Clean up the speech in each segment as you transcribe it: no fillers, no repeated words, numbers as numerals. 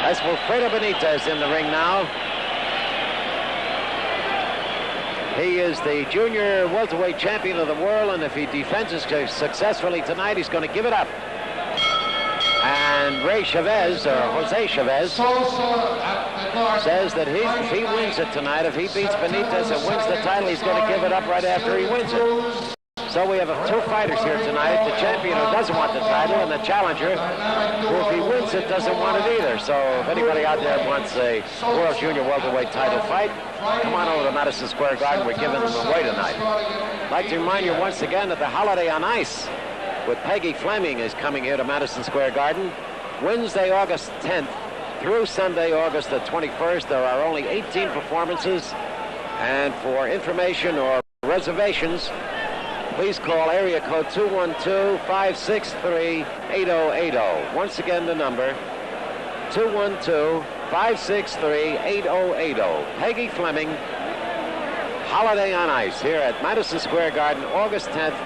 That's Wilfredo Benitez in the ring now. He is the junior welterweight champion of the world, and if he defends successfully tonight, he's going to give it up. And Chavez, or Jose Chavez, says that if he wins it tonight, if he beats Benitez and wins the title, he's going to give it up right after he wins it. So we have two fighters here tonight, the champion who doesn't want the title and the challenger who, if he wins it, doesn't want it either. So if anybody out there wants a World Junior Welterweight title fight, come on over to Madison Square Garden. We're giving them away tonight. I'd like to remind you once again that the Holiday on Ice with Peggy Fleming is coming here to Madison Square Garden Wednesday, August 10th through Sunday, August the 21st. There are only 18 performances, and for information or reservations, please call area code 212-563-8080. Once again, the number 212-563-8080. Peggy Fleming, Holiday on Ice here at Madison Square Garden, August 10th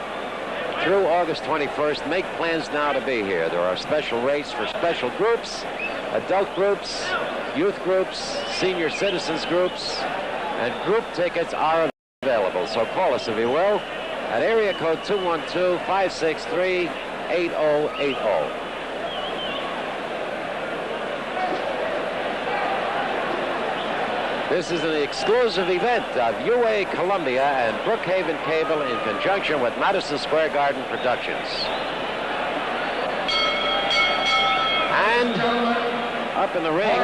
through August 21st. Make plans now to be here. There are special rates for special groups, adult groups, youth groups, senior citizens groups, and group tickets are available. So call us if you will at area code 212-563-8080. This is an exclusive event of UA Columbia and Brookhaven Cable in conjunction with Madison Square Garden Productions. And up in the ring,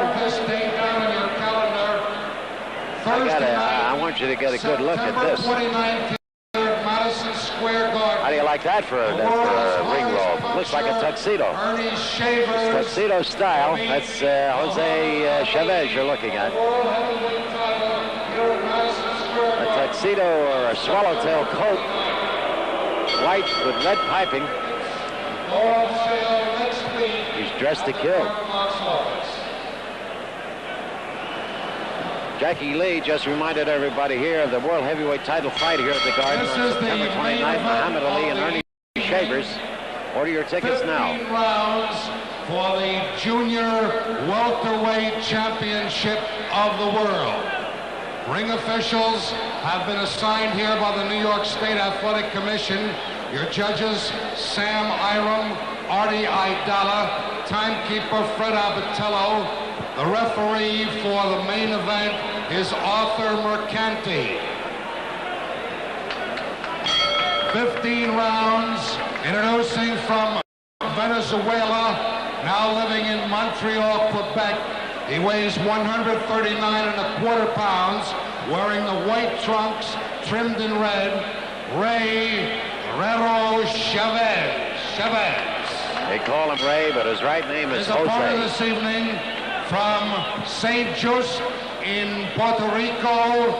I want you to get a good look at this. How do you like that for a ring robe? Looks like a tuxedo. It's tuxedo style. That's Jose Chavez you're looking at. A tuxedo or a swallowtail coat, white with red piping. He's dressed to kill. Jackie Lee just reminded everybody here of the World Heavyweight title fight here at the Garden on September 29th. Muhammad Ali and Ernie Shavers. Order your tickets now. Rounds for the Junior Welterweight Championship of the World. Ring officials have been assigned here by the New York State Athletic Commission. Your judges, Sam Iram, Artie Aidala, timekeeper Fred Abatello. The referee for the main event is Arthur Mercanti. 15 rounds, introducing from Venezuela, now living in Montreal, Quebec. He weighs 139.25 pounds, wearing the white trunks trimmed in red. Guerrero Chavez. They call him Ray, but his right name is Jose. A part this evening from St. Just in Puerto Rico,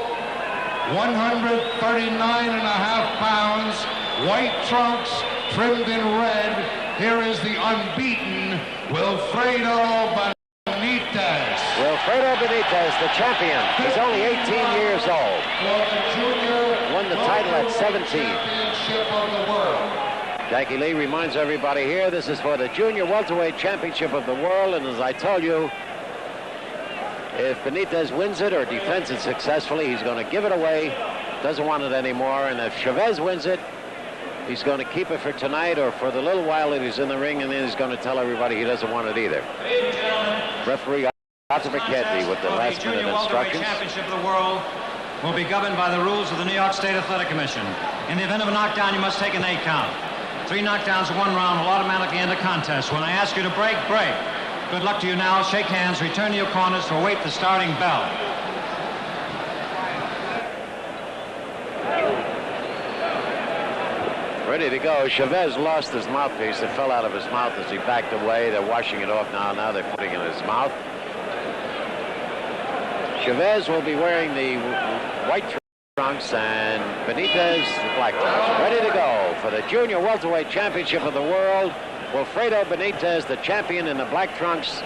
139.5 pounds, white trunks trimmed in red. Here is the unbeaten Wilfredo Benitez. Wilfredo Benitez, the champion. He's only 18 years old. Won the title at 17. Jackie Lee reminds everybody here, this is for the Junior Welterweight Championship of the World, and as I told you, if Benitez wins it or defends it successfully, he's going to give it away, doesn't want it anymore, and if Chavez wins it, he's going to keep it for tonight or for the little while that he's in the ring, and then he's going to tell everybody he doesn't want it either. Referee Arthur Mercanti with the last-minute instructions. The Championship of the World will be governed by the rules of the New York State Athletic Commission. In the event of a knockdown, you must take an 8 count. 3 knockdowns in 1 round will automatically end the contest. When I ask you to break, break. Good luck to you now. Shake hands, return to your corners to await the starting bell. Ready to go. Chavez lost his mouthpiece. It fell out of his mouth as he backed away. They're washing it off now. Now they're putting it in his mouth. Chavez will be wearing the white trunks and Benitez the black trunks. Ready to go for the Junior Welterweight Championship of the World. Wilfredo Benitez, the champion in the black trunks.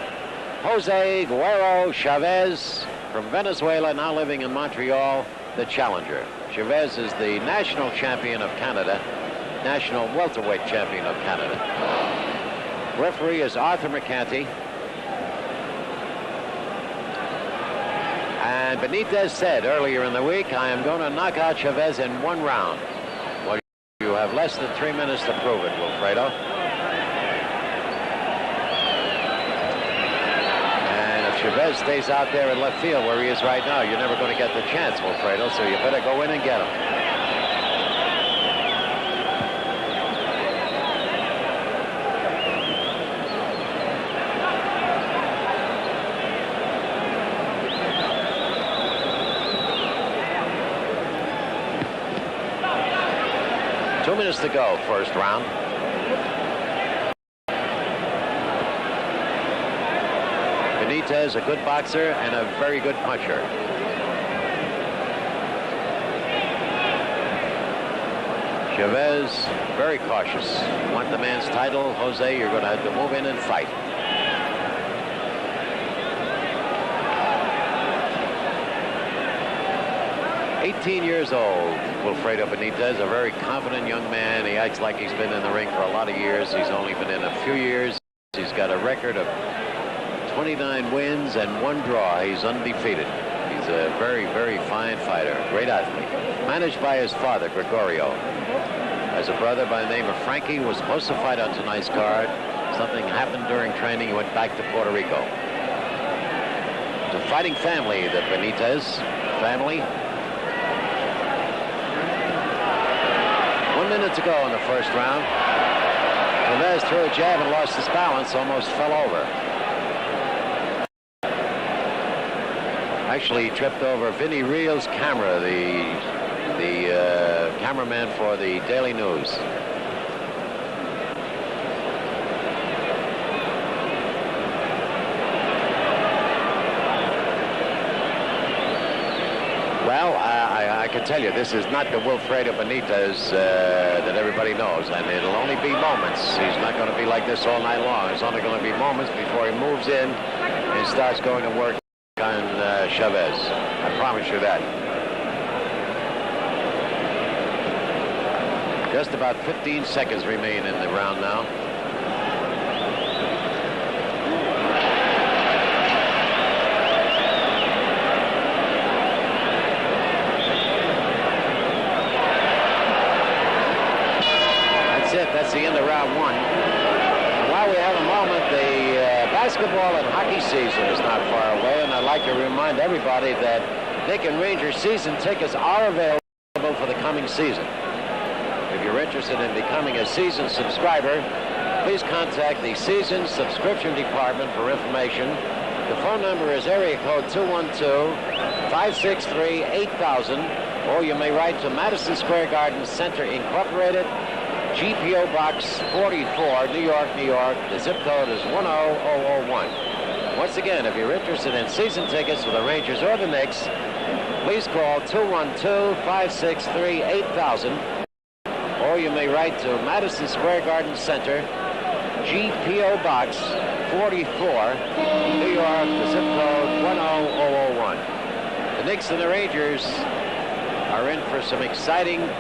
Jose Guerrero Chavez from Venezuela, now living in Montreal, the challenger. Chavez is the national champion of Canada, national welterweight champion of Canada. Referee is Arthur Mercanti. And Benitez said earlier in the week, I am going to knock out Chavez in 1 round. Well, you have less than 3 minutes to prove it, Wilfredo. And if Chavez stays out there in left field where he is right now, you're never going to get the chance, Wilfredo, so you better go in and get him. Two minutes to go, first round. Benitez, a good boxer and a very good puncher. Chavez, very cautious. Want the man's title, Jose, you're going to have to move in and fight. "18 years old, Wilfredo Benitez, a very confident young man. He acts like he's been in the ring for a lot of years. He's only been in a few years. He's got a record of 29 wins and 1 draw. He's undefeated. He's a very, very fine fighter, great athlete. Managed by his father, Guerrero. Has a brother by the name of Frankie, who was supposed to fight on tonight's card. Something happened during training. He went back to Puerto Rico. It's a fighting family, the Benitez family. 1 minute to go in the first round. Chavez threw a jab and lost his balance, almost fell over. Actually tripped over Vinny Reel's camera, the cameraman for the Daily News. Well, I can tell you, this is not the Wilfredo Benitez that everybody knows, and it'll only be moments. He's not going to be like this all night long. It's only going to be moments before he moves in and starts going to work on Chavez. I promise you that. Just about 15 seconds remain in the round now. That's the end of round 1. And while we have a moment, the basketball and hockey season is not far away, and I'd like to remind everybody that Nick and Ranger season tickets are available for the coming season. If you're interested in becoming a season subscriber, please contact the season subscription department for information. The phone number is area code 212-563-8000, or you may write to Madison Square Garden Center Incorporated, GPO Box 44, New York, New York. The zip code is 10001. Once again, if you're interested in season tickets for the Rangers or the Knicks, please call 212-563-8000, or you may write to Madison Square Garden Center, GPO Box 44, New York, the zip code 10001. The Knicks and the Rangers are in for some exciting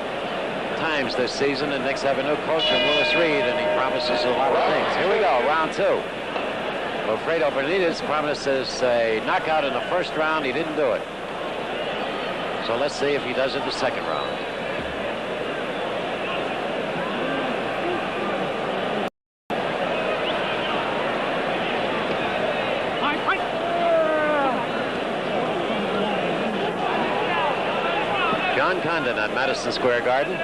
times this season, and Knicks have a new coach in Willis Reed, and he promises a lot of things. Here we go, round 2. Wilfredo Benitez promises a knockout in the first round. He didn't do it. So let's see if he does it the second round. John Condon at Madison Square Garden,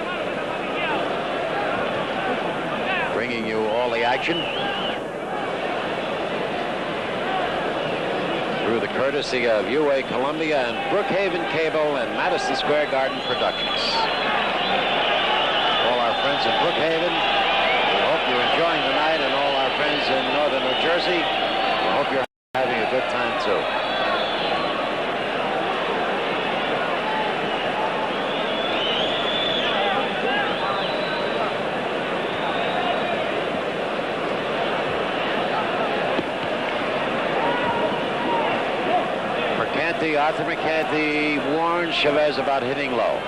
bringing you all the action through the courtesy of UA Columbia and Brookhaven Cable and Madison Square Garden Productions. All our friends in Brookhaven, we hope you're enjoying the night, and all our friends in northern New Jersey, we hope you're having a good time too. Arthur McCarthy warned Chavez about hitting low.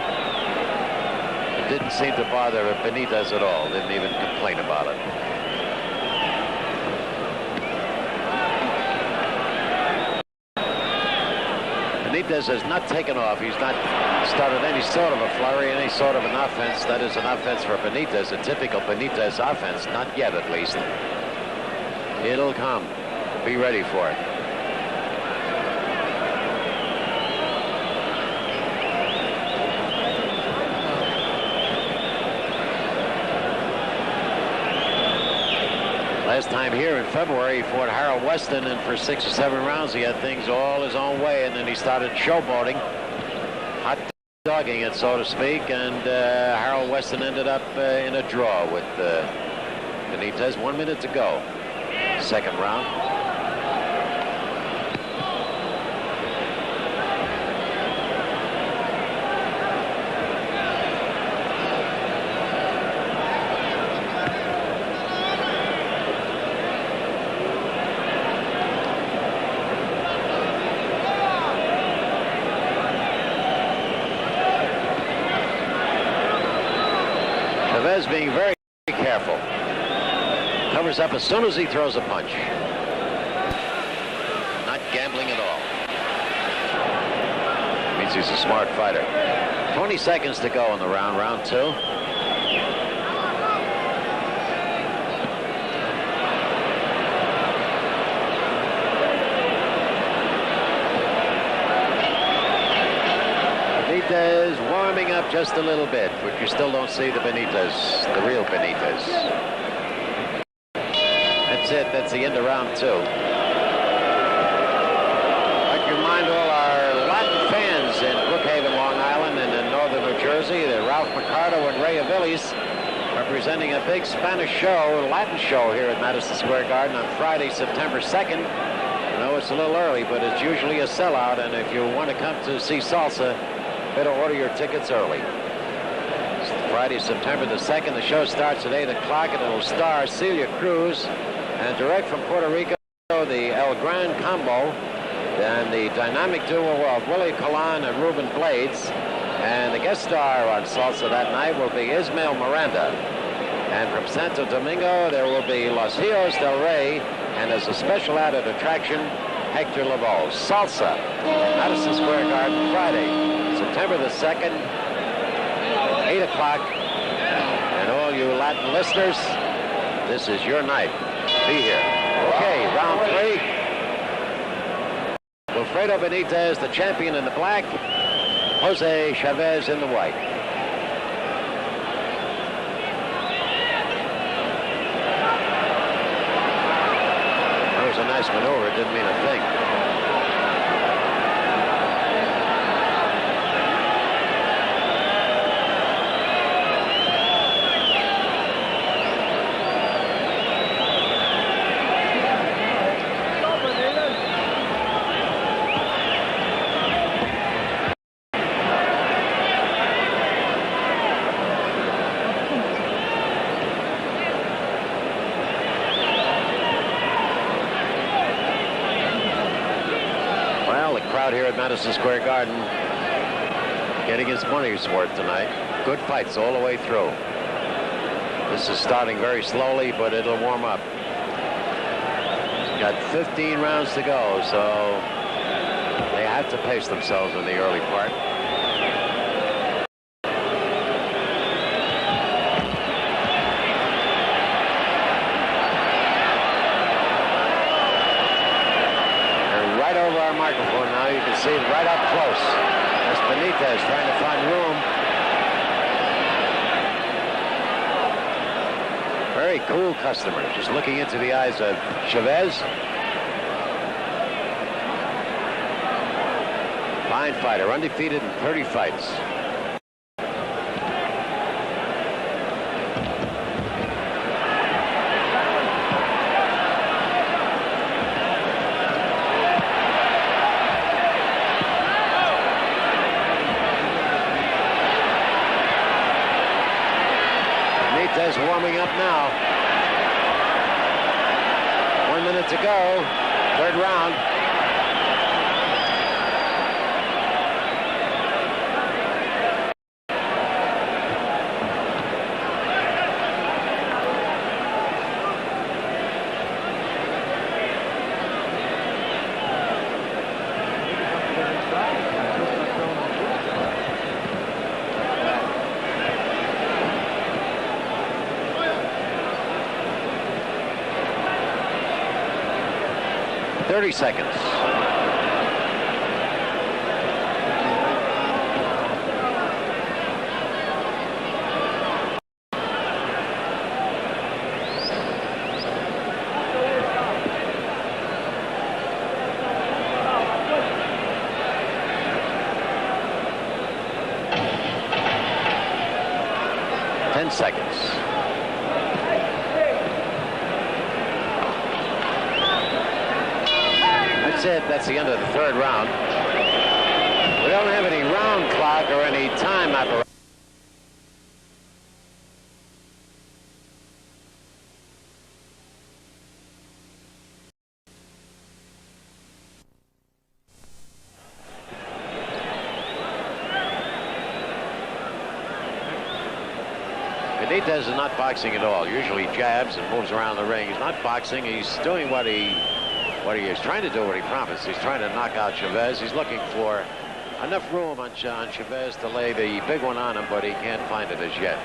It didn't seem to bother Benitez at all. Didn't even complain about it. Benitez has not taken off. He's not started any sort of a flurry, any sort of an offense. That is an offense for Benitez, a typical Benitez offense. Not yet, at least. It'll come. Be ready for it. Last time here in February, he fought Harold Weston, and for 6 or 7 rounds, he had things all his own way, and then he started showboating, hot dogging it, so to speak, and Harold Weston ended up in a draw with Benitez. 1 minute to go. Second round. Chavez being very careful. Covers up as soon as he throws a punch. Not gambling at all. Means he's a smart fighter. 20 seconds to go in the round, round 2. Benitez warming up just a little bit, but you still don't see the Benitez, the real Benitez. That's it. That's the end of round 2. I'd like to remind all our Latin fans in Brookhaven, Long Island, and in northern New Jersey that Ralph Mercado and Ray Aviles are presenting a big Spanish show, Latin show here at Madison Square Garden on Friday, September 2nd. I know it's a little early, but it's usually a sellout, and if you want to come to see salsa, better order your tickets early. It's Friday, September the 2nd. The show starts at 8 o'clock, and it'll star Celia Cruz, and direct from Puerto Rico, the El Gran Combo, and the dynamic duo of Willie Colon and Ruben Blades. And the guest star on salsa that night will be Ismael Miranda. And from Santo Domingo, there will be Los Rios del Rey, and as a special added attraction, Hector Lavoe. Salsa at Madison Square Garden, Friday, September the 2nd, 8 o'clock. And all you Latin listeners, this is your night. Be here. Okay, round 3. Wilfredo Benitez, the champion in the black. Jose Chavez in the white. That was a nice maneuver. It didn't mean a thing. Here at Madison Square Garden, getting his money's worth tonight. Good fights all the way through. This is starting very slowly, but it'll warm up. Got 15 rounds to go, so they have to pace themselves in the early part. Over our microphone now, you can see it right up close. That's Benitez trying to find room. Very cool customer, just looking into the eyes of Chavez. Fine fighter, undefeated in 30 fights. Benitez warming up now. 1 minute to go. Third round. 30 seconds. Seconds. That's it. That's the end of the third round. We don't have any round clock or any time apparatus. Benitez is not boxing at all. Usually jabs and moves around the ring. He's not boxing. He's doing what he is trying to do, what he promised. He's trying to knock out Chavez. He's looking for enough room on Chavez to lay the big one on him, but he can't find it as yet.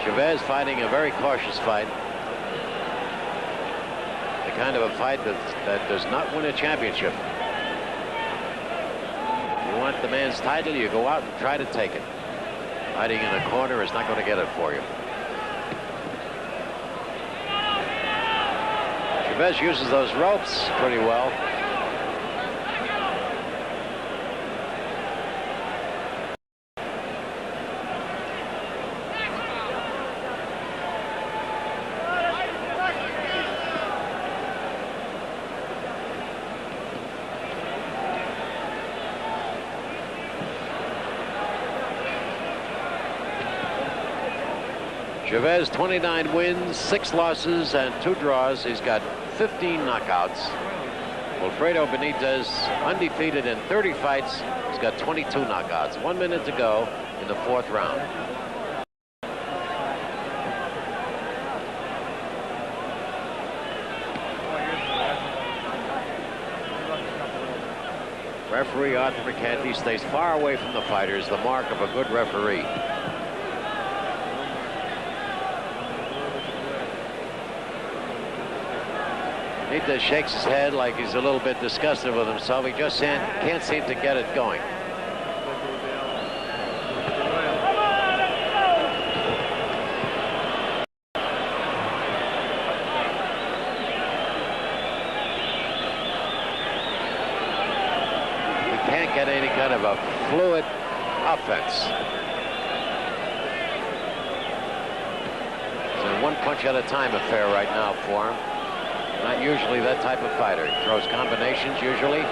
Chavez fighting a very cautious fight. The kind of a fight that does not win a championship. You want the man's title, you go out and try to take it. Hiding in a corner is not going to get it for you. Chavez uses those ropes pretty well. Chavez 29 wins, 6 losses, and 2 draws. He's got 15 knockouts. Wilfredo Benitez undefeated in 30 fights. He's got 22 knockouts. 1 minute to go in the 4th round. Referee Arthur McCanty stays far away from the fighters, the mark of a good referee. Benitez shakes his head like he's a little bit disgusted with himself. He just can't seem to get it going. He can't get any kind of a fluid offense. It's a one punch at a time affair right now for him. Not usually that type of fighter. He throws combinations usually.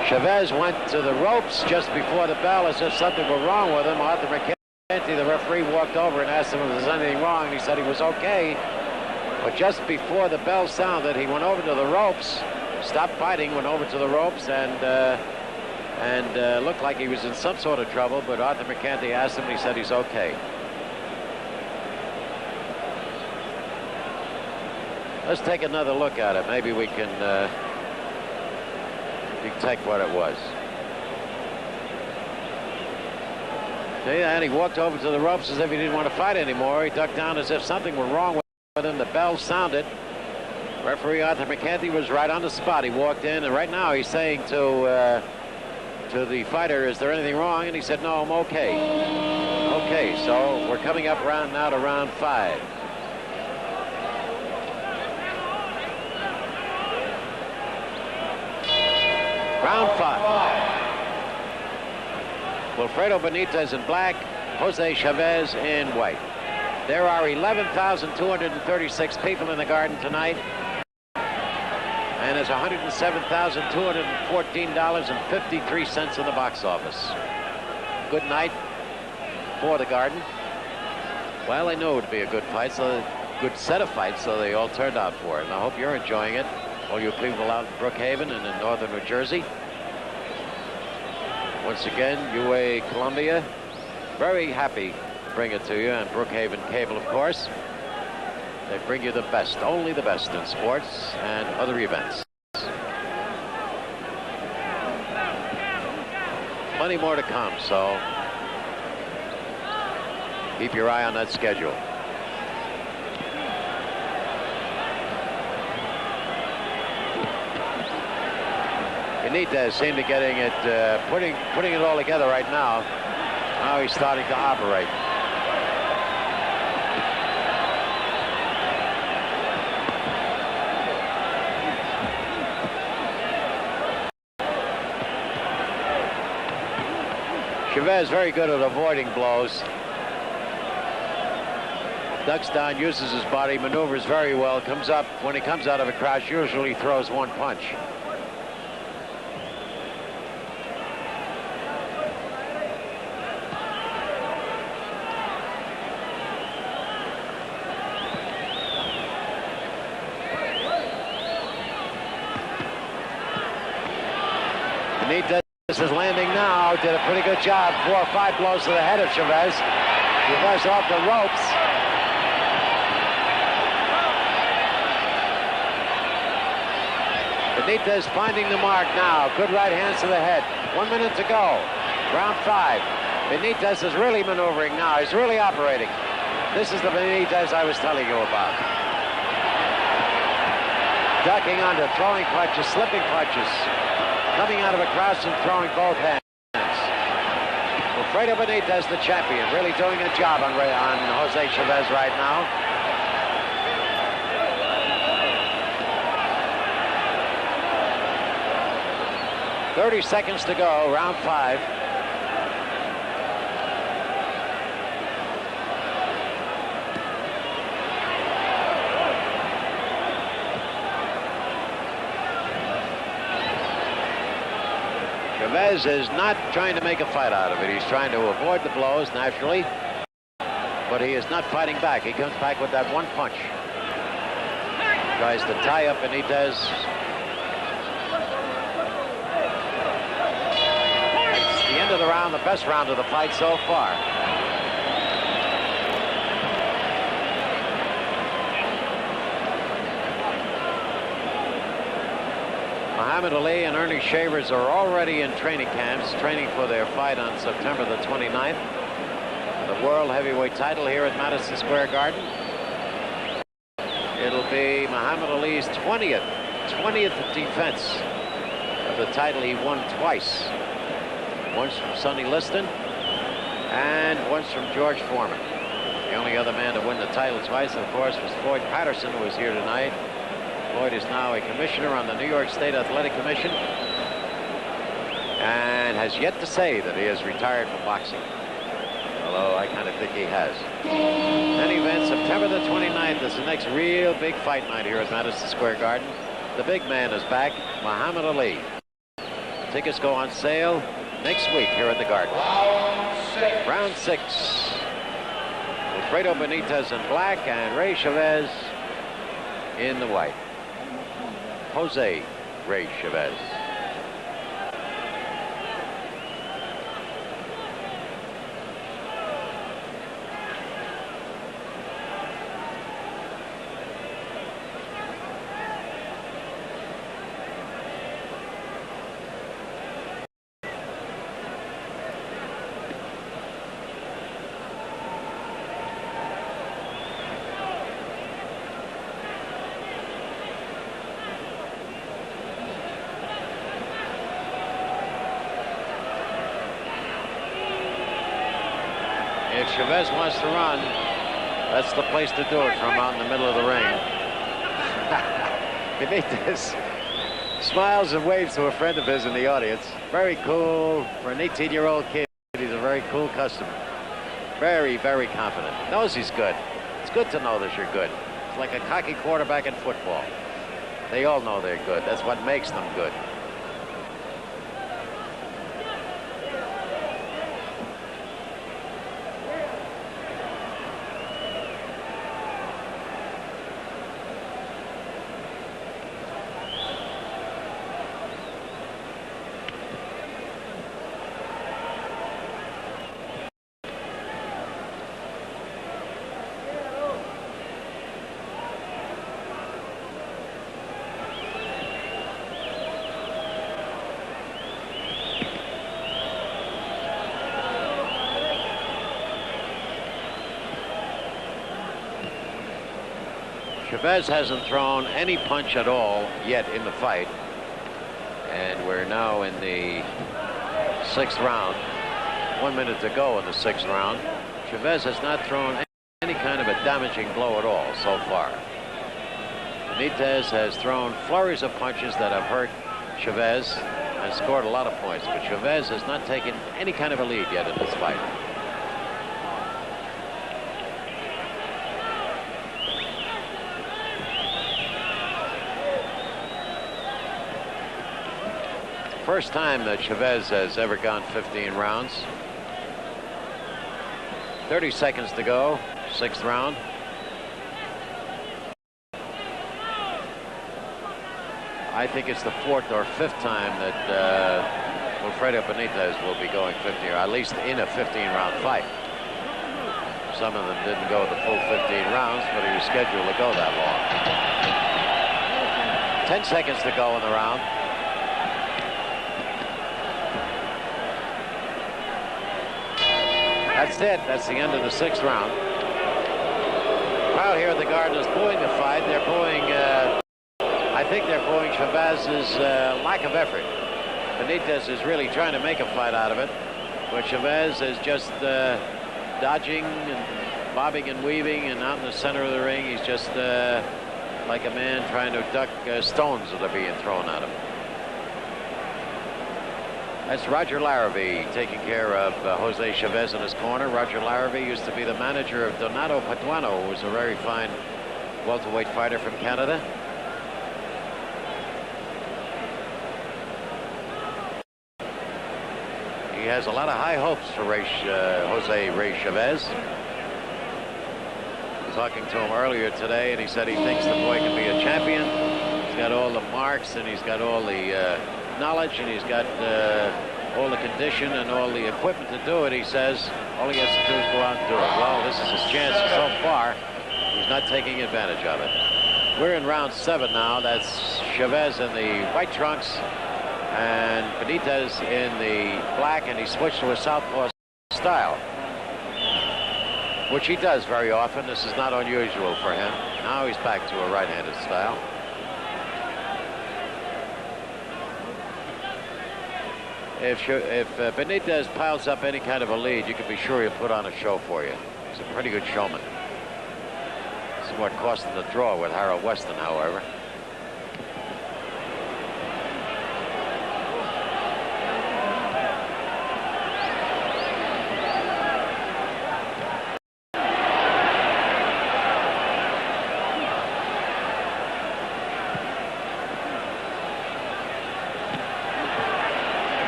Chavez went to the ropes just before the bell as if something were wrong with him. Arthur McCanty, the referee, walked over and asked him if there's anything wrong. He said he was okay. But just before the bell sounded, he went over to the ropes, stopped fighting, went over to the ropes, and looked like he was in some sort of trouble. But Arthur McCanty asked him, and he said he's okay. Let's take another look at it. Maybe we can detect what it was. See, and he walked over to the ropes as if he didn't want to fight anymore. He ducked down as if something were wrong with him. The bell sounded. Referee Arthur McCanty was right on the spot. He walked in, and right now he's saying to the fighter, "Is there anything wrong?" And he said, "No, I'm okay." Okay, so we're coming up now to round 5. Round 5. Wilfredo Benitez in black, Jose Chavez in white. There are 11,236 people in the Garden tonight. And there's $107,214.53 in the box office. Good night for the Garden. Well, they knew it would be a good fight, so a good set of fights, so they all turned out for it. And I hope you're enjoying it. All you people out in Brookhaven and in northern New Jersey. Once again, UA Columbia, very happy to bring it to you, and Brookhaven Cable, of course. They bring you the best, only the best in sports and other events. Plenty more to come, so keep your eye on that schedule. Benitez seemed to getting it, putting it all together right now. Now he's starting to operate. Chavez very good at avoiding blows. Ducks down, uses his body, maneuvers very well, comes up, when he comes out of a crouch, usually throws one punch. Benitez is landing now, did a pretty good job, 4 or 5 blows to the head of Chavez. Chavez off the ropes. Benitez finding the mark now. Good right hands to the head. 1 minute to go. Round 5. Benitez is really maneuvering now. He's really operating. This is the Benitez I was telling you about. Ducking under, throwing punches, slipping punches. Coming out of a crouch and throwing both hands. Wilfredo Benitez, the champion, really doing a job on Jose Chavez right now. .30 seconds to go, round 5. Chavez is not trying to make a fight out of it. He's trying to avoid the blows naturally, but he is not fighting back. He comes back with that one punch. Tries to tie up Benitez. It's the end of the round, the best round of the fight so far. Muhammad Ali and Ernie Shavers are already in training camps, training for their fight on September the 29th. The world heavyweight title here at Madison Square Garden. It'll be Muhammad Ali's 20th defense of the title he won twice. Once from Sonny Liston and once from George Foreman. The only other man to win the title twice, of course, was Floyd Patterson, who was here tonight. Floyd is now a commissioner on the New York State Athletic Commission and has yet to say that he has retired from boxing, although I kind of think he has. In any event, September the 29th is the next real big fight night here at Madison Square Garden. The big man is back, Muhammad Ali. Tickets go on sale next week here at the Garden. Round 6. Wilfredo Benitez in black and Ray Chavez in the white. Jose Ray Chavez. If Chavez wants to run, that's the place to do it, from out in the middle of the ring. Benitez smiles and waves to a friend of his in the audience. Very cool. For an 18-year-old kid, he's a very cool customer. Very, very confident. Knows he's good. It's good to know that you're good. It's like a cocky quarterback in football. They all know they're good. That's what makes them good. Chavez hasn't thrown any punch at all yet in the fight. And we're now in the 6th round. 1 minute to go in the 6th round. Chavez has not thrown any kind of a damaging blow at all so far. Benitez has thrown flurries of punches that have hurt Chavez and scored a lot of points, but Chavez has not taken any kind of a lead yet in this fight. First time that Chavez has ever gone 15 rounds. 30 seconds to go, 6th round. I think it's the 4th or 5th time that Wilfredo Benitez will be going 15, or at least in a 15-round fight. Some of them didn't go the full 15 rounds, but he was scheduled to go that long. 10 seconds to go in the round. That's it. That's the end of the 6th round. Crowd here at the Garden is booing the fight. They're booing, I think they're booing Chavez's lack of effort. Benitez is really trying to make a fight out of it, but Chavez is just dodging and bobbing and weaving, and out in the center of the ring, he's just like a man trying to duck stones that are being thrown at him. That's Roger Larrabee taking care of Jose Chavez in his corner. Roger Larrabee used to be the manager of Donato Patuano, who was a very fine welterweight fighter from Canada. He has a lot of high hopes for Jose Ray Chavez. Talking to him earlier today, and he said he thinks the boy can be a champion. He's got all the marks, and he's got all the knowledge, and he's got all the condition and all the equipment to do it. He says all he has to do is go out and do it. Well, this is his chance so far. He's not taking advantage of it. We're in round 7 now. That's Chavez in the white trunks and Benitez in the black, and he switched to a southpaw style, which he does very often. This is not unusual for him. Now he's back to a right-handed style. If Benitez piles up any kind of a lead, you can be sure he'll put on a show for you. He's a pretty good showman. This is what cost him the draw with Harold Weston, however.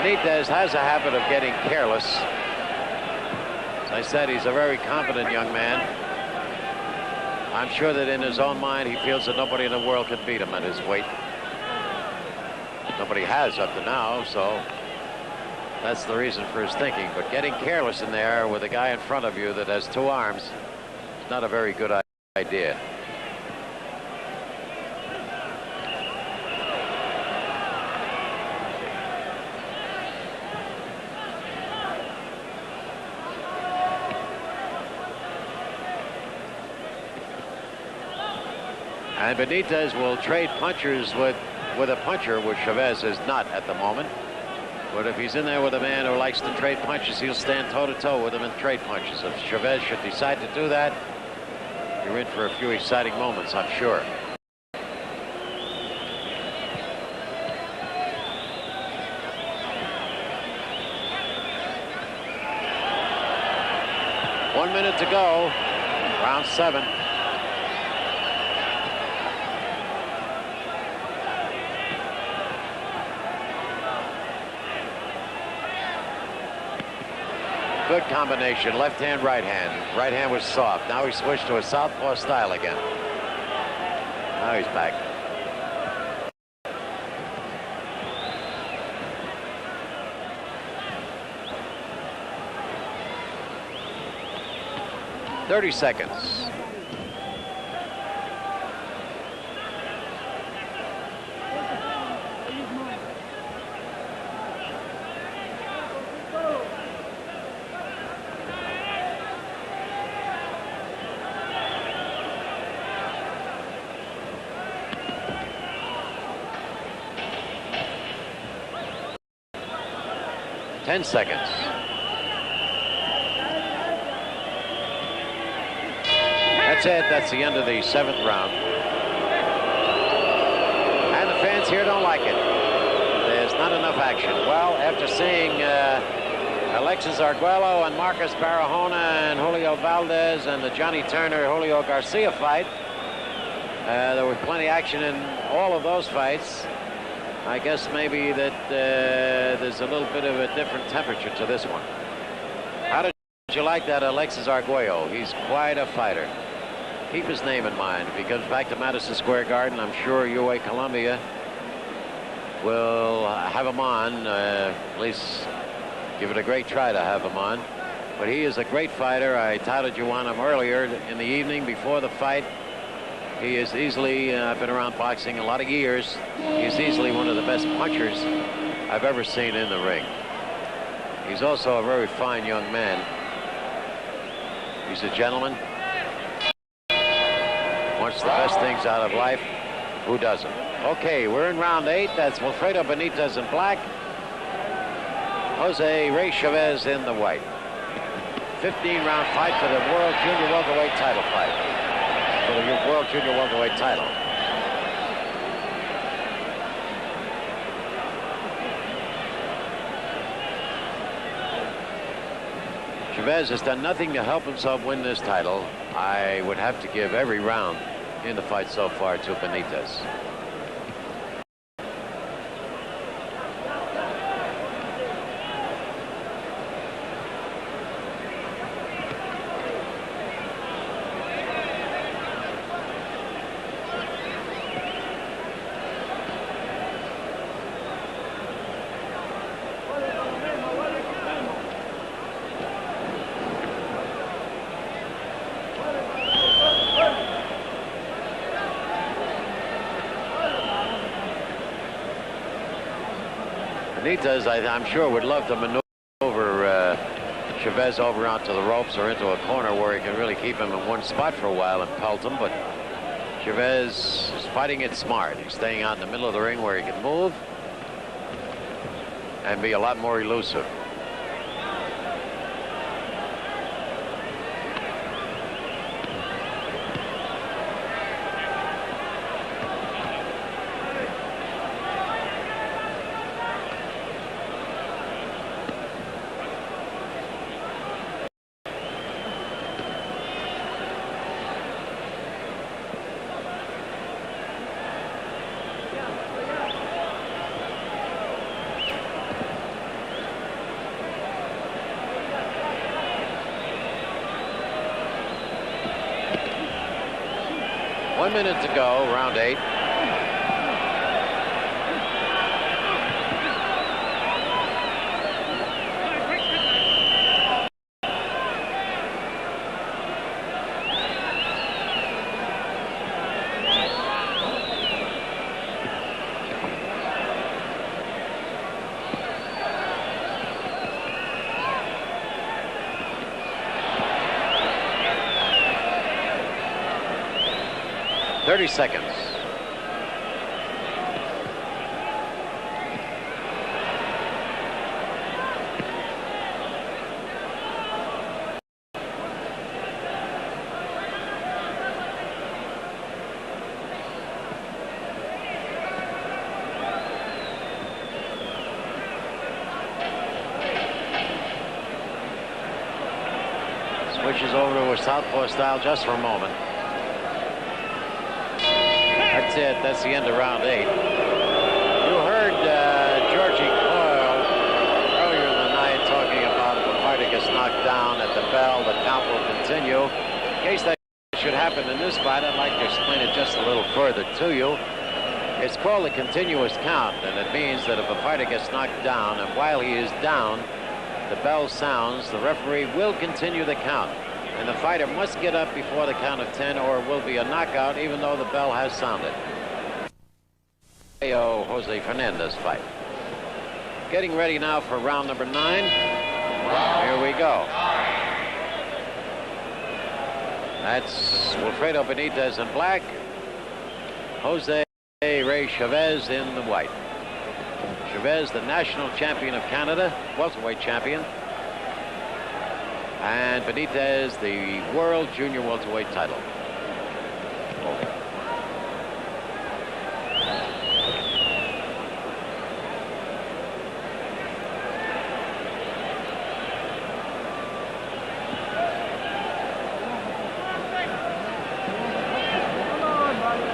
Benitez has a habit of getting careless. As I said, he's a very competent young man. I'm sure that in his own mind he feels that nobody in the world can beat him at his weight. Nobody has up to now, so that's the reason for his thinking. But getting careless in there with a guy in front of you that has 2 arms is not a very good idea. And Benitez will trade punchers with a puncher, which Chavez is not at the moment. But if he's in there with a man who likes to trade punches, he'll stand toe-to-toe with him and trade punches. If Chavez should decide to do that, you're in for a few exciting moments, I'm sure. One minute to go, round 7. Good combination, left hand, right hand. Right hand was soft. Now he switched to a southpaw style again. Now he's back. "30 seconds. 10 seconds. That's it. That's the end of the 7th round. And the fans here don't like it. There's not enough action. Well, after seeing Alexis Arguello and Marcus Barahona and Julio Valdez and the Johnny Turner-Julio Garcia fight, there was plenty of action in all of those fights. I guess maybe that there's a little bit of a different temperature to this one. How did you like that Alexis Arguello? He's quite a fighter. Keep his name in mind. If he comes back to Madison Square Garden, I'm sure UA Columbia will have him on, at least give it a great try to have him on. But he is a great fighter. I touted you on him earlier in the evening before the fight. He is easily, I've been around boxing a lot of years, he's easily one of the best punchers I've ever seen in the ring. He's also a very fine young man. He's a gentleman. Wants the best things out of life. Who doesn't? Okay, we're in round 8. That's Wilfredo Benitez in black. Jose Ray Chavez in the white. 15-round fight for the World Junior Welterweight title fight. For the World Junior Welterweight title. Chavez has done nothing to help himself win this title. I would have to give every round in the fight so far to Benitez. Benitez, I'm sure, would love to maneuver Chavez over onto the ropes or into a corner where he can really keep him in one spot for a while and pelt him, but Chavez is fighting it smart. He's staying out in the middle of the ring where he can move and be a lot more elusive. One minute to go, round 8. Thirty seconds. Switches over to a southpaw style just for a moment. That's it. That's the end of round 8. You heard Georgie Coyle earlier in the night talking about if a fighter gets knocked down at the bell, the count will continue. In case that should happen in this fight, I'd like to explain it just a little further to you. It's called a continuous count, and it means that if a fighter gets knocked down, and while he is down, the bell sounds, the referee will continue the count. And the fighter must get up before the count of 10 or it will be a knockout even though the bell has sounded. Jose Fernandez fight. Getting ready now for round number 9. Here we go. That's Wilfredo Benitez in black. Jose Ray Chavez in the white. Chavez, the national champion of Canada, welterweight champion. And Benitez, the world junior welterweight title.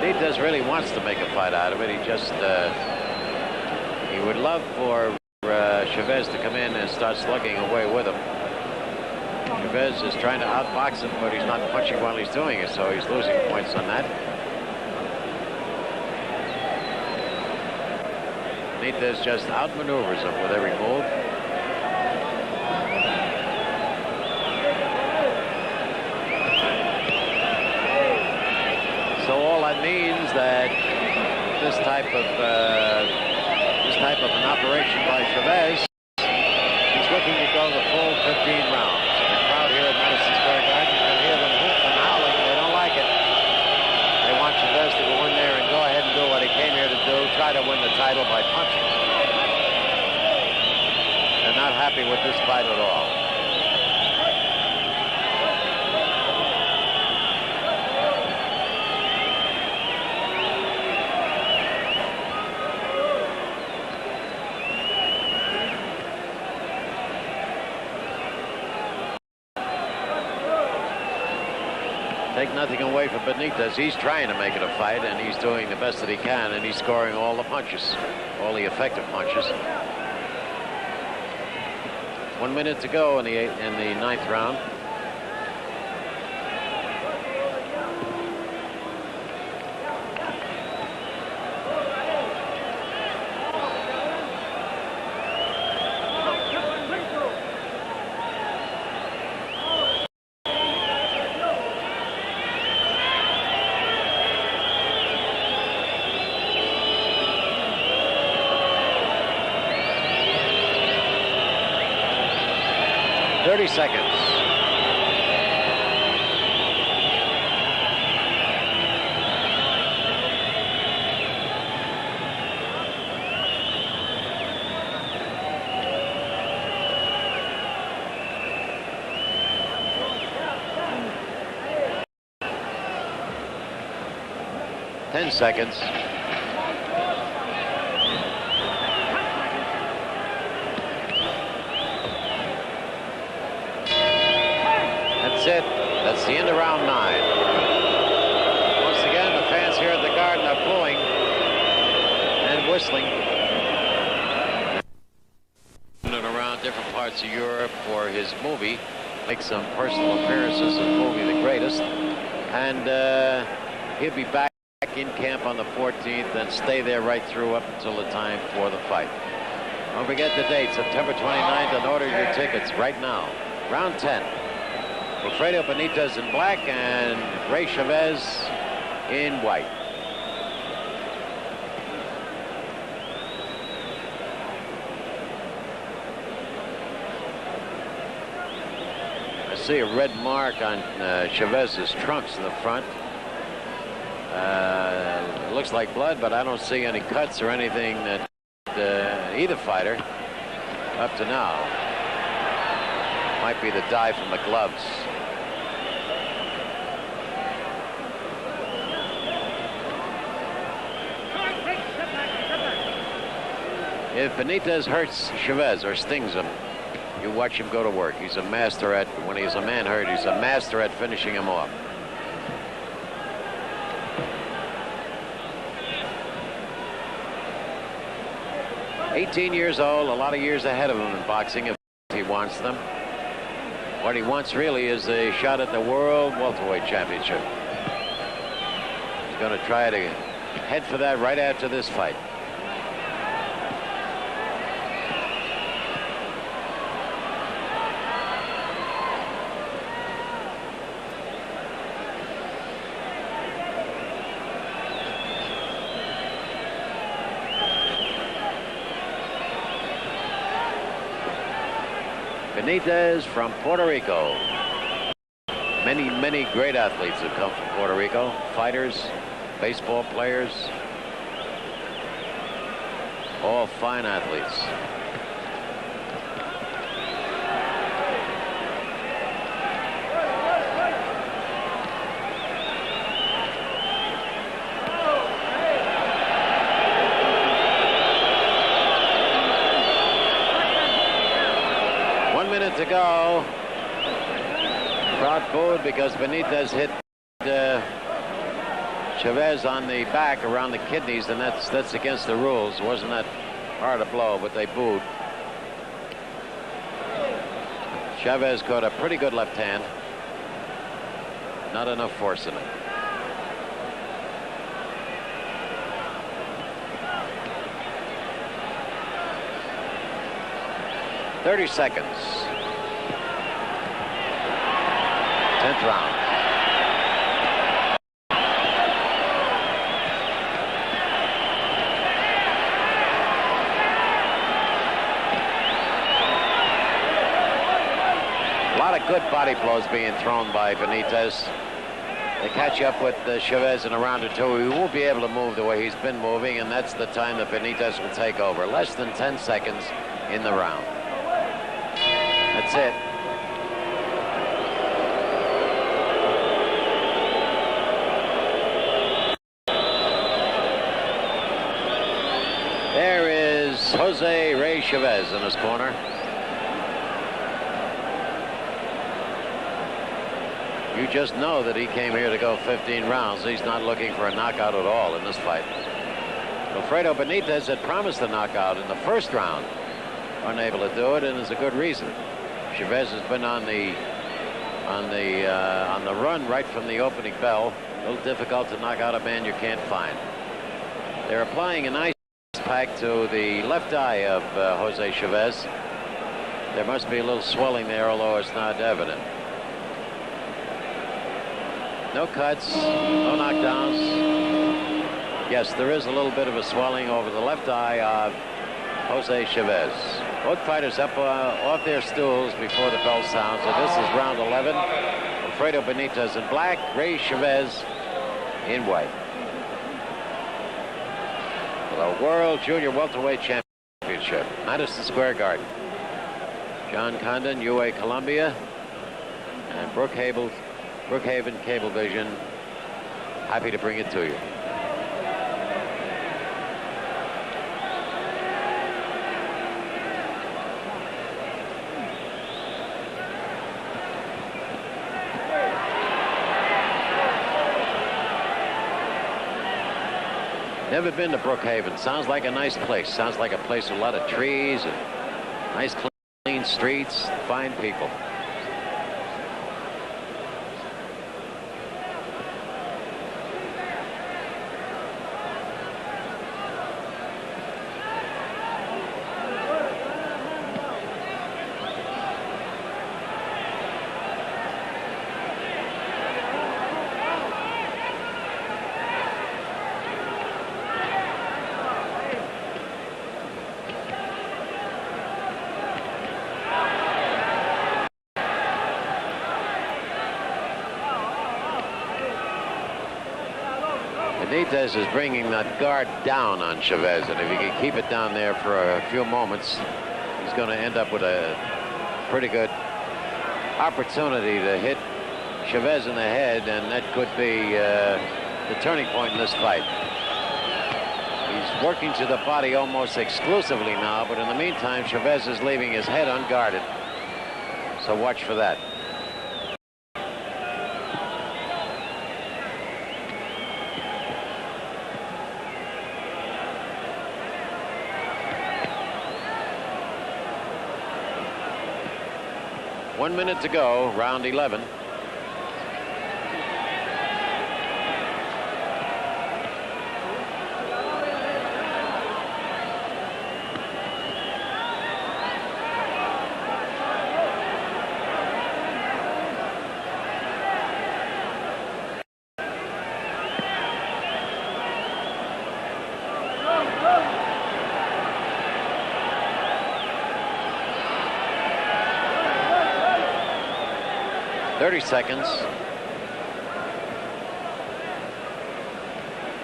Benitez really wants to make a fight out of it. He just he would love for Chavez to come in and start slugging away with him. Chavez is trying to outbox him, but he's not punching while he's doing it, so he's losing points on that. Benitez just outmaneuvers him with every move. So all that means that this type of an operation by Chavez is looking to go the full 15 rounds. The crowd here at Madison Square Garden, you can hear them hooping and howling. They don't like it. They want Chavez to go in there and go ahead and do what he came here to do, try to win the title by punching. They're not happy with this fight at all. Take nothing away from Benitez. He's trying to make it a fight, and he's doing the best that he can, and he's scoring all the punches, all the effective punches. 1 minute to go in the ninth round. Seconds. Ten seconds. That's it. That's the end of round 9. Once again, the fans here at the Garden are booing and whistling. And around different parts of Europe for his movie. Make some personal appearances in the movie The Greatest. And he'll be back in camp on the 14th and stay there right through up until the time for the fight. Don't forget the date, September 29th, and order your tickets right now. Round 10. Wilfredo Benitez in black and Ray Chavez in white. I see a red mark on Chavez's trunks in the front. It looks like blood, but I don't see any cuts or anything that either fighter up to now. Might be the dye from the gloves. If Benitez hurts Chavez or stings him, you watch him go to work. He's a master at, when he's a man hurt, he's a master at finishing him off. "18 years old, a lot of years ahead of him in boxing if he wants them. What he wants really is a shot at the World Welterweight Championship. He's going to try to head for that right after this fight. Benitez from Puerto Rico. Many great athletes have come from Puerto Rico. Fighters, baseball players. All fine athletes. To go. Crowd booed because Benitez hit Chavez on the back around the kidneys, and that's against the rules. Wasn't that hard a blow, but they booed. Chavez caught a pretty good left hand. Not enough force in it. "30 seconds. 10th round. A lot of good body blows being thrown by Benitez. They catch up with Chavez in a round or two. He won't be able to move the way he's been moving, and that's the time that Benitez will take over. Less than 10 seconds in the round. That's it. There is Jose Ray Chavez in his corner. You just know that he came here to go 15 rounds. He's not looking for a knockout at all in this fight. Wilfredo Benitez had promised a knockout in the first round. Unable to do it, and there's a good reason. Chavez has been on the run right from the opening bell. A little difficult to knock out a man you can't find. They're applying an ice pack to the left eye of Jose Chavez. There must be a little swelling there, although it's not evident. No cuts, no knockdowns. Yes, there is a little bit of a swelling over the left eye of Jose Chavez. Both fighters up off their stools before the bell sounds. So this is round 11. Wilfredo Benitez in black, Ray Chavez in white. For the World Junior Welterweight Championship, Madison Square Garden. John Condon, UA Columbia, and Brookhaven Cablevision, happy to bring it to you. Never been to Brookhaven. Sounds like a nice place. Sounds like a place with a lot of trees and nice clean streets, fine people. Benitez is bringing that guard down on Chavez, and if he can keep it down there for a few moments, he's going to end up with a pretty good opportunity to hit Chavez in the head, and that could be the turning point in this fight. He's working to the body almost exclusively now, but in the meantime, Chavez is leaving his head unguarded. So watch for that. One minute to go, round 11.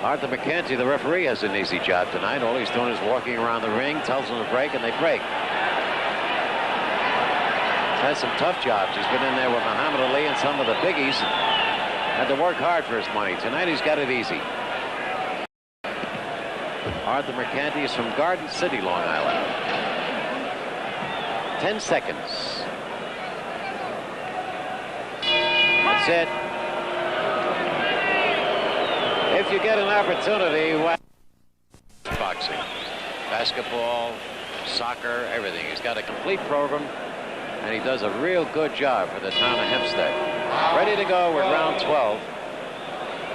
Arthur McCanty, the referee, has an easy job tonight. All he's doing is walking around the ring, tells them to break, and they break. He's had some tough jobs. He's been in there with Muhammad Ali and some of the biggies. Had to work hard for his money. Tonight he's got it easy. Arthur McCanty is from Garden City, Long Island. 10 seconds. That's it. If you get an opportunity, boxing, basketball, soccer, everything. He's got a complete program, and he does a real good job for the town of Hempstead. Ready to go with round 12.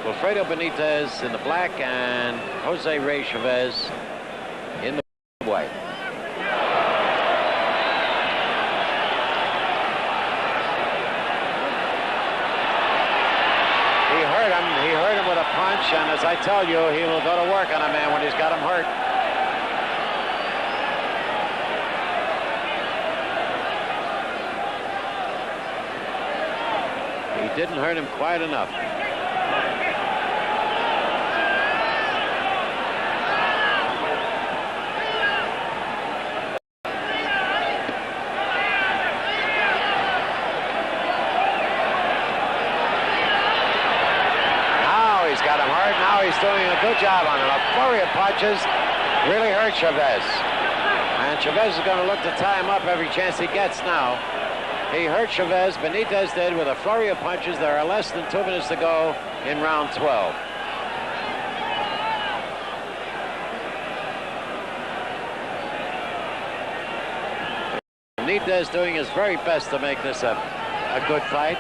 Wilfredo Benitez in the black and Jose Ray Chavez in the white. He hurt him with a punch, and as I tell you, he will go to work on a man when he's got him hurt. He didn't hurt him quite enough. He's doing a good job on him. A flurry of punches really hurt Chavez. And Chavez is going to look to tie him up every chance he gets now. He hurt Chavez. Benitez did with a flurry of punches. There are less than 2 minutes to go in round 12. Benitez doing his very best to make this a good fight.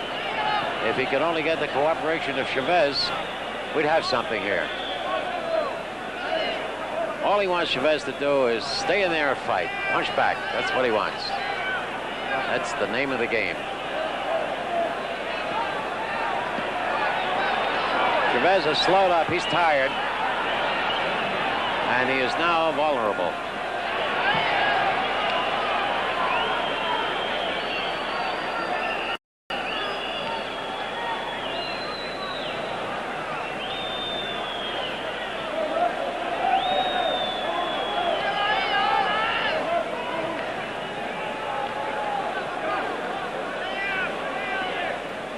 If he could only get the cooperation of Chavez, we'd have something here. All he wants Chavez to do is stay in there and fight. Punch back. That's what he wants. That's the name of the game. Chavez has slowed up. He's tired. And he is now vulnerable.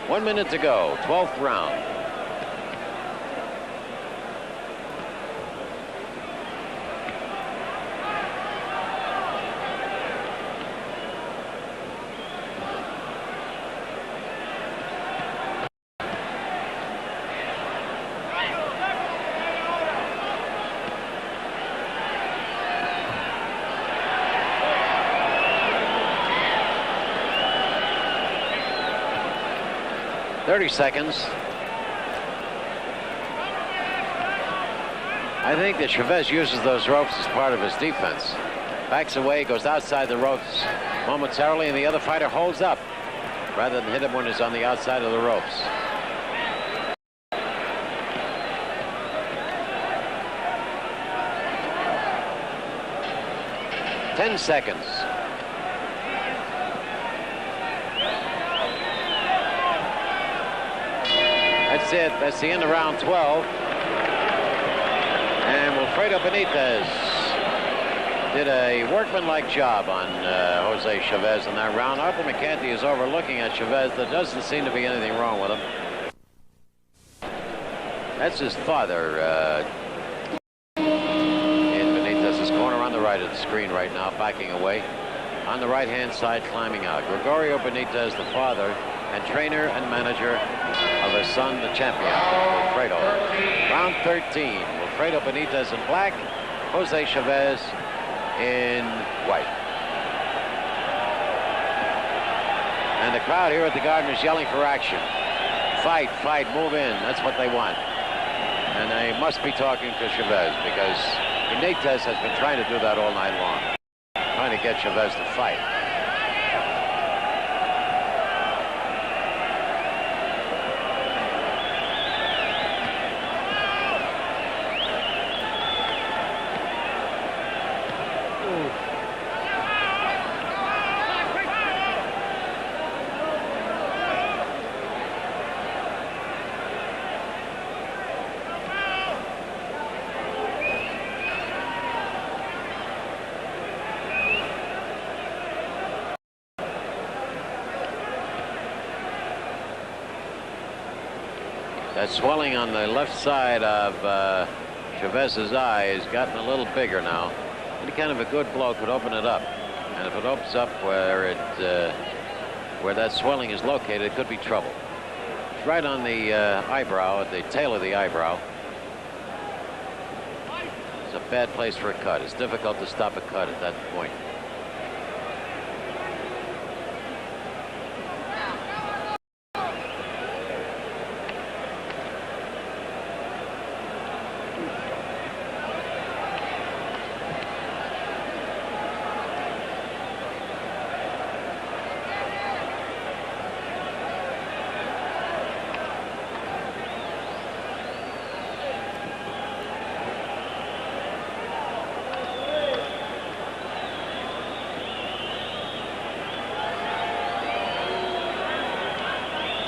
One minute to go, 12th round. .30 seconds. I think that Chavez uses those ropes as part of his defense. Backs away, goes outside the ropes momentarily, and the other fighter holds up rather than hit him when he's on the outside of the ropes. Ten seconds. That's it. That's the end of round 12. And Wilfredo Benitez did a workmanlike job on Jose Chavez in that round. Arthur McCanty is overlooking at Chavez. There doesn't seem to be anything wrong with him. That's his father in Benitez's corner on the right of the screen right now, backing away. On the right-hand side, climbing out. Gregorio Benitez, the father and trainer and manager of his son, the champion, Wilfredo. Round 13. Wilfredo Benitez in black, Jose Chavez in white. And the crowd here at the Garden is yelling for action. Fight, fight, move in. That's what they want. And they must be talking to Chavez because Benitez has been trying to do that all night long. Trying to get Chavez to fight. That swelling on the left side of Chavez's eye has gotten a little bigger now. Any kind of a good blow could open it up. And if it opens up where that swelling is located, it could be trouble. It's right on the eyebrow, at the tail of the eyebrow. It's a bad place for a cut. It's difficult to stop a cut at that point.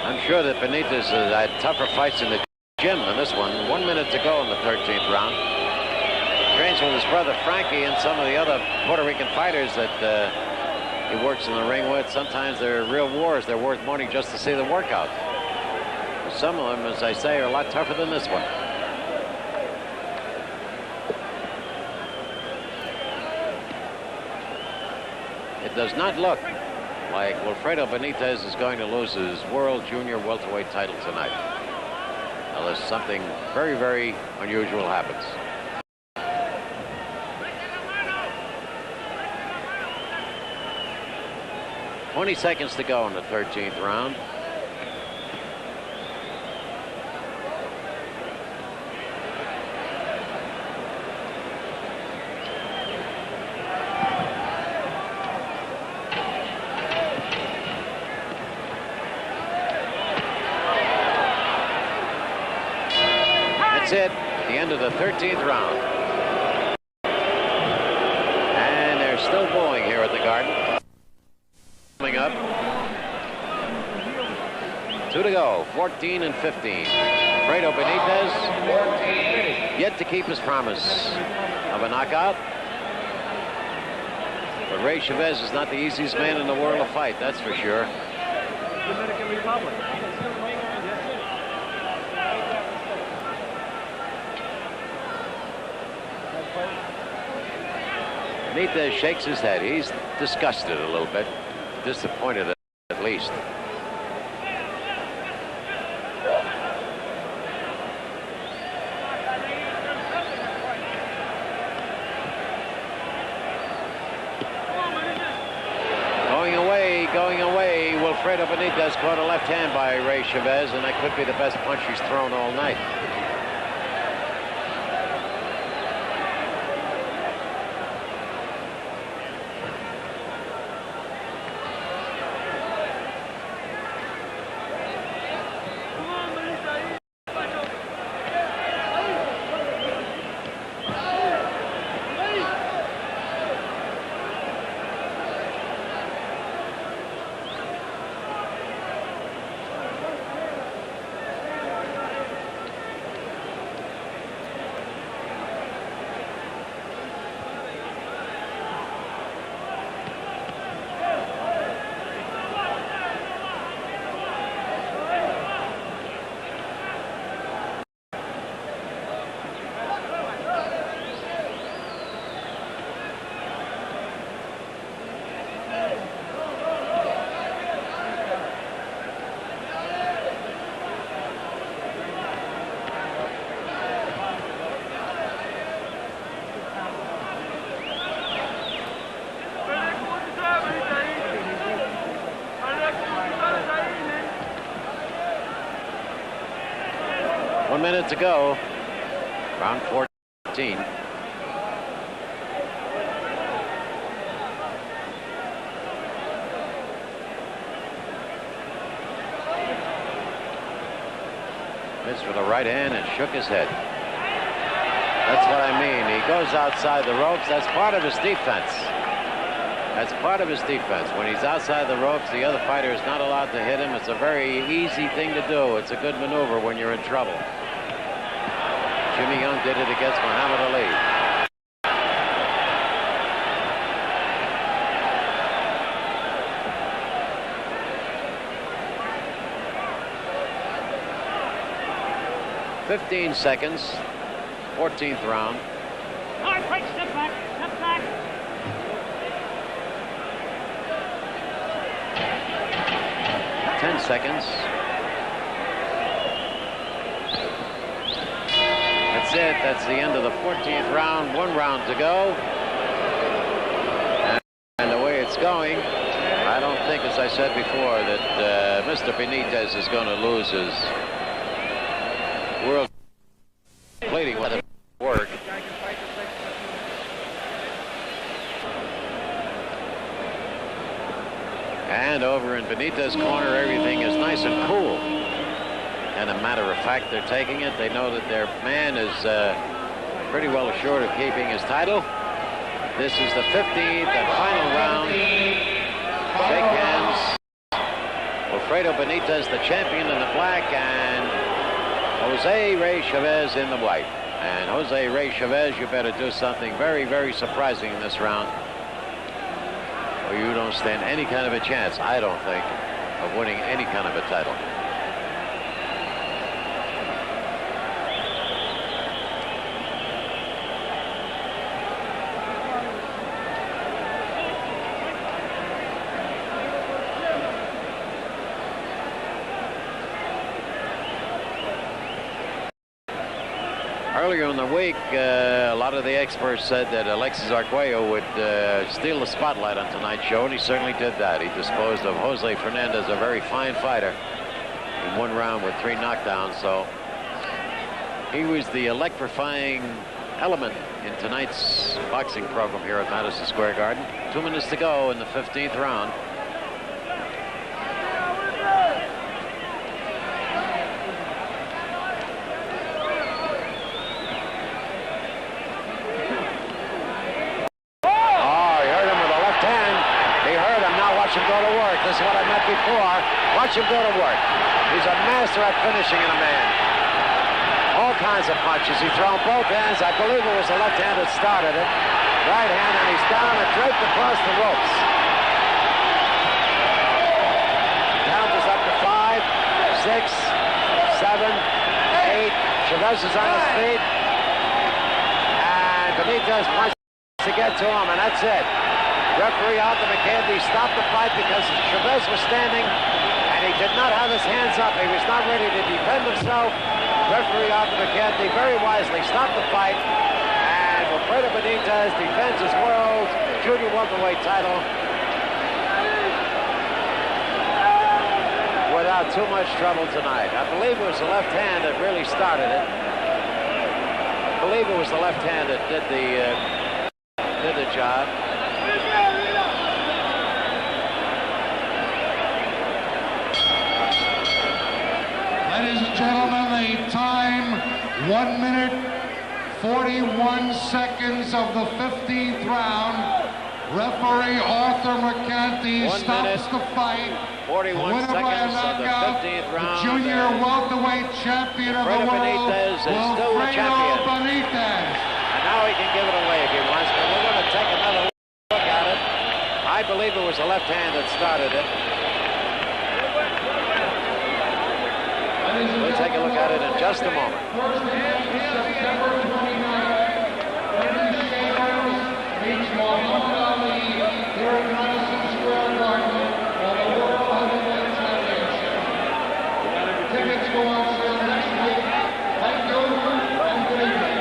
I'm sure that Benitez has had tougher fights in the gym than this one. 1 minute to go in the 13th round. Trains with his brother Frankie and some of the other Puerto Rican fighters that he works in the ring with. Sometimes they're real wars. They're worth money just to see the workout. Some of them, as I say, are a lot tougher than this one. It does not look like Wilfredo Benitez is going to lose his World Junior Welterweight title tonight, unless something very, very unusual happens. "20 seconds to go in the 13th round. It, the end of the 13th round. And they're still booing here at the Garden. Coming up. 2 to go, 14 and 15. Wilfredo Benitez yet to keep his promise of a knockout. But Ray Chavez is not the easiest man in the world to fight, that's for sure. Dominican Republic. Benitez shakes his head. He's disgusted a little bit, disappointed at least. Going away. Wilfredo Benitez caught a left hand by Ray Chavez, and that could be the best punch he's thrown all night. One minute to go. Round 14. Missed with a right hand and shook his head. That's what I mean. He goes outside the ropes. That's part of his defense. That's part of his defense. When he's outside the ropes, the other fighter is not allowed to hit him. It's a very easy thing to do. It's a good maneuver when you're in trouble. Jimmy Young did it against Muhammad Ali. 15 seconds, 14th round. All right, Frank, step back, step back. Seconds. That's it. That's the end of the 14th round. 1 round to go. And the way it's going, I don't think, as I said before, that Mr. Benitez is going to lose his world plating with work. And over in Benitez's corner, everything is nice and cool. And a matter of fact, they're taking it. They know that their man is pretty well assured of keeping his title. This is the 15th and final round. Shake hands. Wilfredo Benitez, the champion in the black, and Jose Ray Chavez in the white. And Jose Ray Chavez, you better do something very, very surprising in this round, or you don't stand any kind of a chance, I don't think, of winning any kind of a title. Earlier in the week, a lot of the experts said that Alexis Arguello would steal the spotlight on tonight's show, and he certainly did that. He disposed of Jose Fernandez, a very fine fighter, in 1 round with 3 knockdowns. So he was the electrifying element in tonight's boxing program here at Madison Square Garden. 2 minutes to go in the 15th round. This is what I meant before. Watch him go to work. He's a master at finishing in a man. All kinds of punches. He's thrown both hands. I believe it was the left hand that started it. Right hand, and he's down and draped across the ropes. Count is up to 5, 6, 7, 8. Chavez is on his feet. And Benitez punches to get to him, and that's it. Referee Arthur McCarthy stopped the fight because Chavez was standing and he did not have his hands up. He was not ready to defend himself. Referee Arthur McCarthy very wisely stopped the fight, and Wilfredo Benitez defends his world junior welterweight title without too much trouble tonight. I believe it was the left hand that really started it. I believe it was the left hand that did the job. Ladies and gentlemen, the time, 1 minute, 41 seconds of the 15th round. Referee Arthur McCarthy stops the fight. 41 seconds of the 15th round. Junior welterweight champion of the world, Benitez is still the champion. Benitez. And now he can give it away if he wants, but we're going to take another look at it. I believe it was the left hand that started it. We'll take a look at it in just a moment. First hand, September 29th. Benny Chavez meets Muhammad Ali here at Madison Square Garden for the World Heavyweight Championship. Tickets go on sale next week. Thank you and good evening.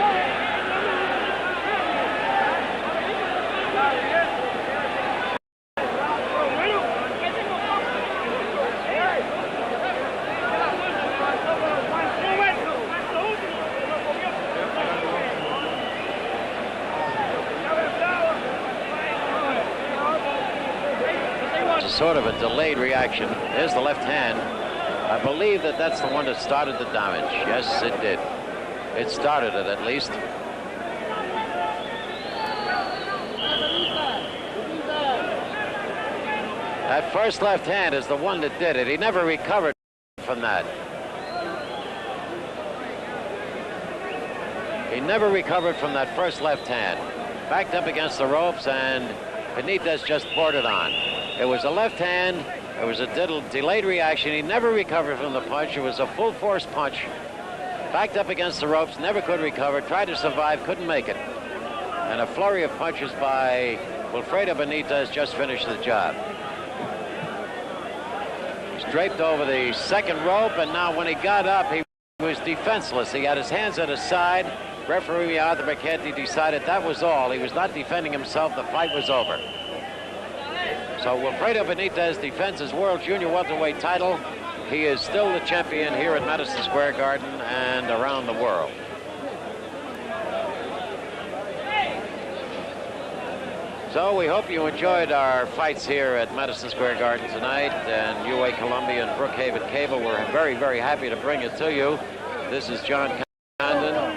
Sort of a delayed reaction. There's the left hand. I believe that that's the one that started the damage. Yes, it did. It started it, at least. That first left hand is the one that did it. He never recovered from that. He never recovered from that first left hand. Backed up against the ropes, and Benitez just poured it on. It was a left hand. It was a delayed reaction. He never recovered from the punch. It was a full force punch. Backed up against the ropes, never could recover, tried to survive, couldn't make it. And a flurry of punches by Wilfredo Benitez just finished the job. He's draped over the second rope, and now when he got up, he was defenseless. He had his hands at his side. Referee Arthur McKenty decided that was all. He was not defending himself. The fight was over. So Wilfredo Benitez defends his World Junior Welterweight title. He is still the champion here at Madison Square Garden and around the world. So we hope you enjoyed our fights here at Madison Square Garden tonight, and UA Columbia and Brookhaven Cable. We're very, very happy to bring it to you. This is John Condon.